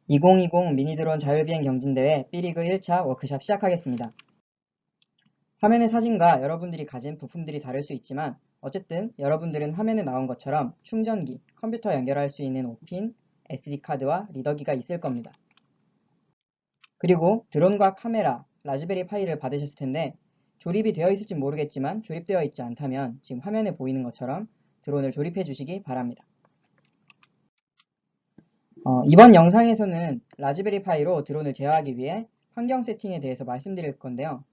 2020 미니드론 자율비행 경진대회 B리그 1차 워크샵 시작하겠습니다. 화면의 사진과 여러분들이 가진 부품들이 다를 수 있지만 어쨌든 여러분들은 화면에 나온 것처럼 충전기, 컴퓨터 연결할 수 있는 5핀 SD카드와 리더기가 있을 겁니다. 그리고 드론과 카메라, 라즈베리 파이를 받으셨을 텐데 조립이 되어 있을지 모르겠지만 조립되어 있지 않다면 지금 화면에 보이는 것처럼 드론을 조립해 주시기 바랍니다. 이번 영상에서는 라즈베리 파이로 드론을 제어하기 위해 환경 세팅에 대해서 말씀드릴 건데요.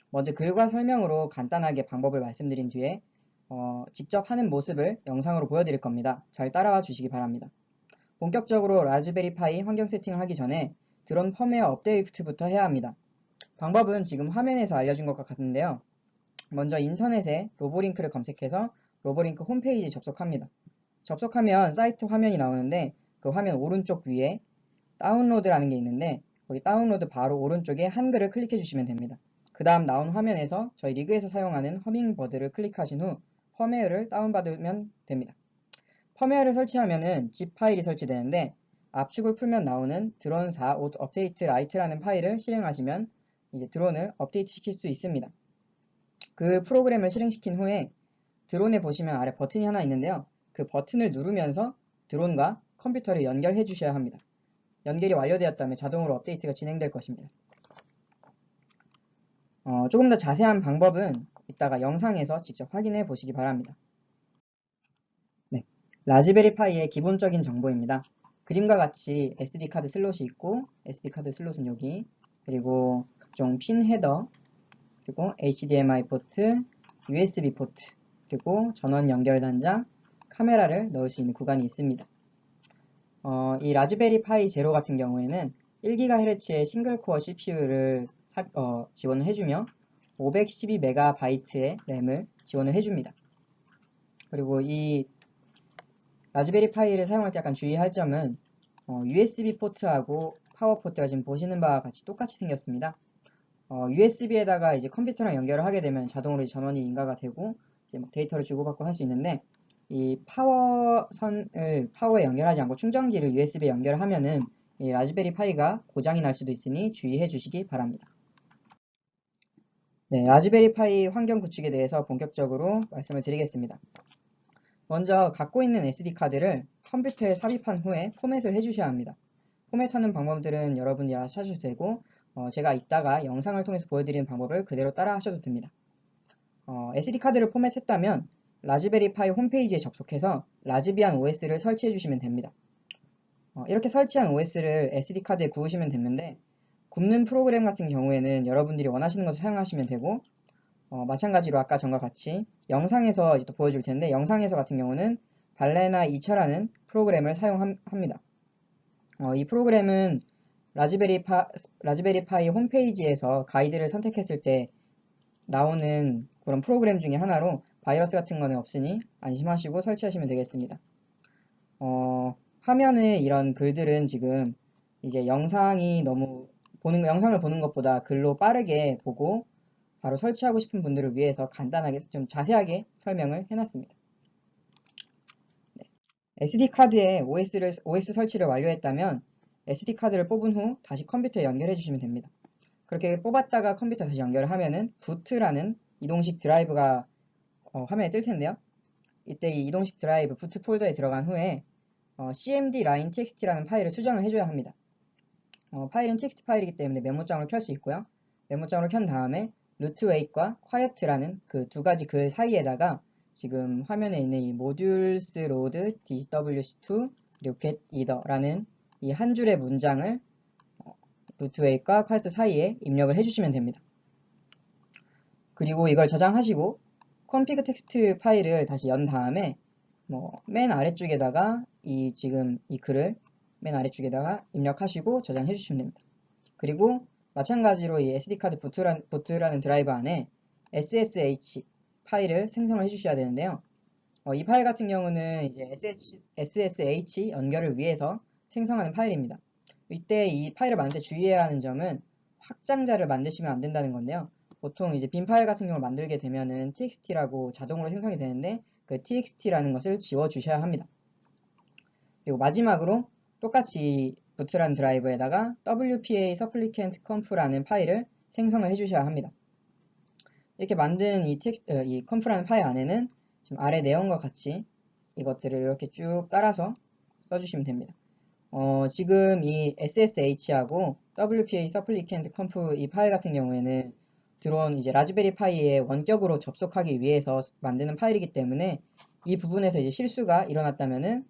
먼저 글과 설명으로 간단하게 방법을 말씀드린 뒤에 직접 하는 모습을 영상으로 보여드릴 겁니다. 잘 따라와 주시기 바랍니다. 본격적으로 라즈베리 파이 환경 세팅을 하기 전에 드론 펌웨어 업데이트부터 해야 합니다. 방법은 지금 화면에서 알려준 것과 같은데요. 먼저 인터넷에 로보링크를 검색해서 로보링크 홈페이지에 접속합니다. 접속하면 사이트 화면이 나오는데 그 화면 오른쪽 위에 다운로드라는 게 있는데 거기 다운로드 바로 오른쪽에 한글을 클릭해 주시면 됩니다. 그 다음 나온 화면에서 저희 리그에서 사용하는 허밍버드를 클릭하신 후 펌웨어를 다운받으면 됩니다. 펌웨어를 설치하면은 zip 파일이 설치되는데 압축을 풀면 나오는 드론 4 업데이트 라이트라는 파일을 실행하시면 이제 드론을 업데이트 시킬 수 있습니다. 그 프로그램을 실행시킨 후에 드론에 보시면 아래 버튼이 하나 있는데요. 그 버튼을 누르면서 드론과 컴퓨터를 연결해 주셔야 합니다. 연결이 완료되었다면 자동으로 업데이트가 진행될 것입니다. 조금 더 자세한 방법은 이따가 영상에서 직접 확인해 보시기 바랍니다. 네, 라즈베리 파이의 기본적인 정보입니다. 그림과 같이 SD카드 슬롯이 있고 SD카드 슬롯은 여기, 그리고 각종 핀 헤더, 그리고 HDMI 포트, USB 포트, 그리고 전원 연결 단자, 카메라를 넣을 수 있는 구간이 있습니다. 이 라즈베리 파이 제로 같은 경우에는 1GHz의 싱글코어 CPU를 지원을 해주며 512MB의 램을 지원을 해줍니다. 그리고 이 라즈베리 파이를 사용할 때 약간 주의할 점은 USB 포트하고 파워 포트가 지금 보시는 바와 같이 똑같이 생겼습니다. USB에다가 이제 컴퓨터랑 연결을 하게 되면 자동으로 전원이 인가가 되고 이제 막 데이터를 주고받고 할 수 있는데 이 파워에 연결하지 않고 충전기를 USB에 연결을 하면은 이 라즈베리 파이가 고장이 날 수도 있으니 주의해 주시기 바랍니다. 네, 라즈베리 파이 환경 구축에 대해서 본격적으로 말씀을 드리겠습니다. 먼저 갖고 있는 SD카드를 컴퓨터에 삽입한 후에 포맷을 해주셔야 합니다. 포맷하는 방법들은 여러분이 알아서 하셔도 되고 제가 이따가 영상을 통해서 보여드리는 방법을 그대로 따라 하셔도 됩니다. SD카드를 포맷했다면 라즈베리 파이 홈페이지에 접속해서 라즈비안 OS를 설치해 주시면 됩니다. 이렇게 설치한 OS를 SD카드에 구우시면 되는데 굽는 프로그램 같은 경우에는 여러분들이 원하시는 것을 사용하시면 되고 마찬가지로 아까 전과 같이 영상에서 이제 또 보여줄 텐데 영상에서 같은 경우는 발레나 2차라는 프로그램을 사용합니다. 이 프로그램은 라즈베리 파이 홈페이지에서 가이드를 선택했을 때 나오는 그런 프로그램 중에 하나로 바이러스 같은 거는 없으니 안심하시고 설치하시면 되겠습니다. 화면에 이런 글들은 지금 이제 영상을 보는 것보다 글로 빠르게 보고 바로 설치하고 싶은 분들을 위해서 간단하게 좀 자세하게 설명을 해놨습니다. 네. SD카드에 OS 설치를 완료했다면 SD카드를 뽑은 후 다시 컴퓨터에 연결해 주시면 됩니다. 그렇게 뽑았다가 컴퓨터 다시 연결을 하면은 부트라는 이동식 드라이브가 화면에 뜰 텐데요. 이때 이 이동식 드라이브 부트 폴더에 들어간 후에 cmd line txt라는 파일을 수정을 해줘야 합니다. 파일은 txt 파일이기 때문에 메모장으로 켤 수 있고요. 메모장으로 켠 다음에 루트웨이트와 quiet라는 그 두 가지 글 사이에다가 지금 화면에 있는 이 modules load dwc2 그리고 get either라는 이 한 줄의 문장을 루트웨이트와 quiet 사이에 입력을 해주시면 됩니다. 그리고 이걸 저장하시고 config 텍스트 파일을 다시 연 다음에 맨 아래쪽에다가 지금 이 글을 맨 아래쪽에다가 입력하시고 저장해 주시면 됩니다. 그리고 마찬가지로 이 SD카드 부트라는 드라이브 안에 SSH 파일을 생성을 해주셔야 되는데요. 이 파일 같은 경우는 이제 SSH 연결을 위해서 생성하는 파일입니다. 이때 이 파일을 만들 때 주의해야 하는 점은 확장자를 만드시면 안 된다는 건데요. 보통 이제 빈 파일 같은 경우를 만들게 되면은 txt라고 자동으로 생성이 되는데 그 txt라는 것을 지워 주셔야 합니다. 그리고 마지막으로 똑같이 부트라는 드라이버에다가 WPA supplicant conf라는 파일을 생성을 해주셔야 합니다. 이렇게 만든 이 컴프라는 파일 안에는 지금 아래 내용과 같이 이것들을 이렇게 쭉 따라서 써주시면 됩니다. 지금 이 SSH하고 WPA supplicant conf 이 파일 같은 경우에는 들어온 이제 라즈베리 파이에 원격으로 접속하기 위해서 만드는 파일이기 때문에 이 부분에서 이제 실수가 일어났다면은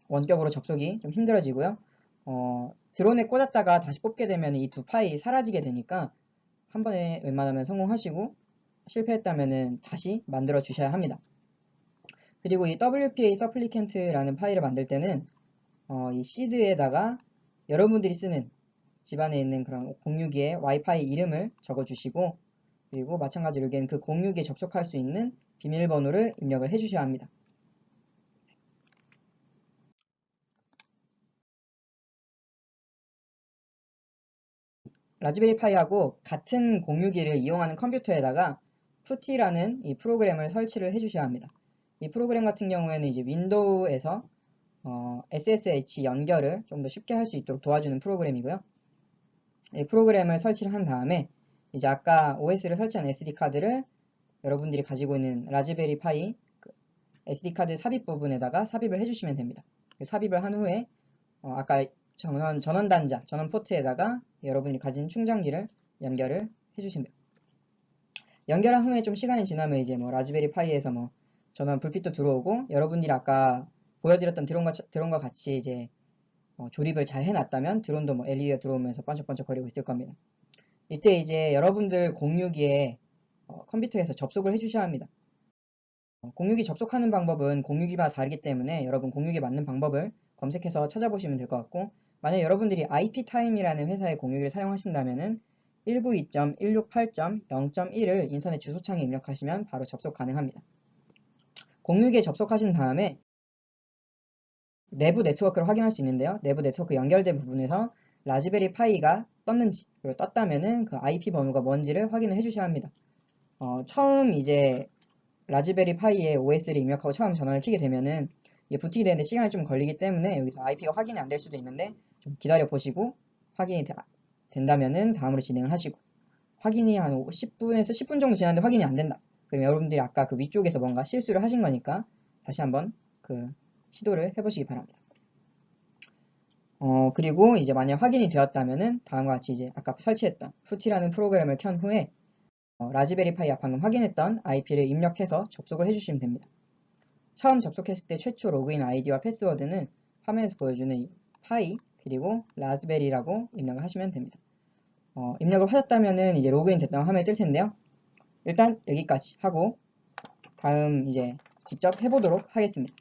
원격으로 접속이 좀 힘들어지고요. 드론에 꽂았다가 다시 뽑게 되면 이 두 파일이 사라지게 되니까 한 번에 웬만하면 성공하시고 실패했다면은 다시 만들어 주셔야 합니다. 그리고 이 WPA supplicant라는 파일을 만들 때는 이 시드에다가 여러분들이 쓰는 집안에 있는 그런 공유기의 와이파이 이름을 적어 주시고 그리고 마찬가지로 여기엔 그 공유기에 접속할 수 있는 비밀번호를 입력을 해 주셔야 합니다. 라즈베리 파이하고 같은 공유기를 이용하는 컴퓨터에다가 푸티라는 이 프로그램을 설치를 해 주셔야 합니다. 이 프로그램 같은 경우에는 이제 윈도우에서 SSH 연결을 좀 더 쉽게 할 수 있도록 도와주는 프로그램이고요. 이 프로그램을 설치를 한 다음에 이제 아까 OS를 설치한 SD카드를 여러분들이 가지고 있는 라즈베리 파이 SD카드 삽입 부분에다가 삽입을 해주시면 됩니다. 삽입을 한 후에 아까 전원 단자, 전원 포트에다가 여러분이 가진 충전기를 연결을 해주시면 돼요. 연결한 후에 좀 시간이 지나면 이제 뭐 라즈베리 파이에서 뭐 전원 불빛도 들어오고 여러분들이 아까 보여드렸던 드론과 같이 이제 조립을 잘 해놨다면 드론도 뭐 LED가 들어오면서 번쩍번쩍 거리고 있을 겁니다. 이때 이제 여러분들 공유기에 컴퓨터에서 접속을 해주셔야 합니다. 공유기 접속하는 방법은 공유기마다 다르기 때문에 여러분 공유기에 맞는 방법을 검색해서 찾아보시면 될 것 같고 만약 여러분들이 IP타임이라는 회사의 공유기를 사용하신다면은 192.168.0.1을 인터넷 주소창에 입력하시면 바로 접속 가능합니다. 공유기에 접속하신 다음에 내부 네트워크를 확인할 수 있는데요. 내부 네트워크 연결된 부분에서 라즈베리 파이가 떴는지 그리고 떴다면은 그 IP 번호가 뭔지를 확인을 해주셔야 합니다. 처음 이제 라즈베리 파이에 OS를 입력하고 처음 전원을 켜게 되면은 이게 부팅이 되는데 시간이 좀 걸리기 때문에 여기서 IP가 확인이 안 될 수도 있는데 좀 기다려 보시고 확인이 된다면은 다음으로 진행을 하시고 확인이 한 10분에서 10분 정도 지났는데 확인이 안 된다. 그럼 여러분들이 아까 그 위쪽에서 뭔가 실수를 하신 거니까 다시 한번 그 시도를 해보시기 바랍니다. 그리고 이제 만약 확인이 되었다면은 다음과 같이 이제 아까 설치했던 푸티라는 프로그램을 켠 후에 라즈베리 파이와 방금 확인했던 IP를 입력해서 접속을 해주시면 됩니다. 처음 접속했을 때 최초 로그인 아이디와 패스워드는 화면에서 보여주는 이 파이 그리고 라즈베리라고 입력을 하시면 됩니다. 입력을 하셨다면은 이제 로그인 됐다는 화면이 뜰 텐데요. 일단 여기까지 하고 다음 이제 직접 해보도록 하겠습니다.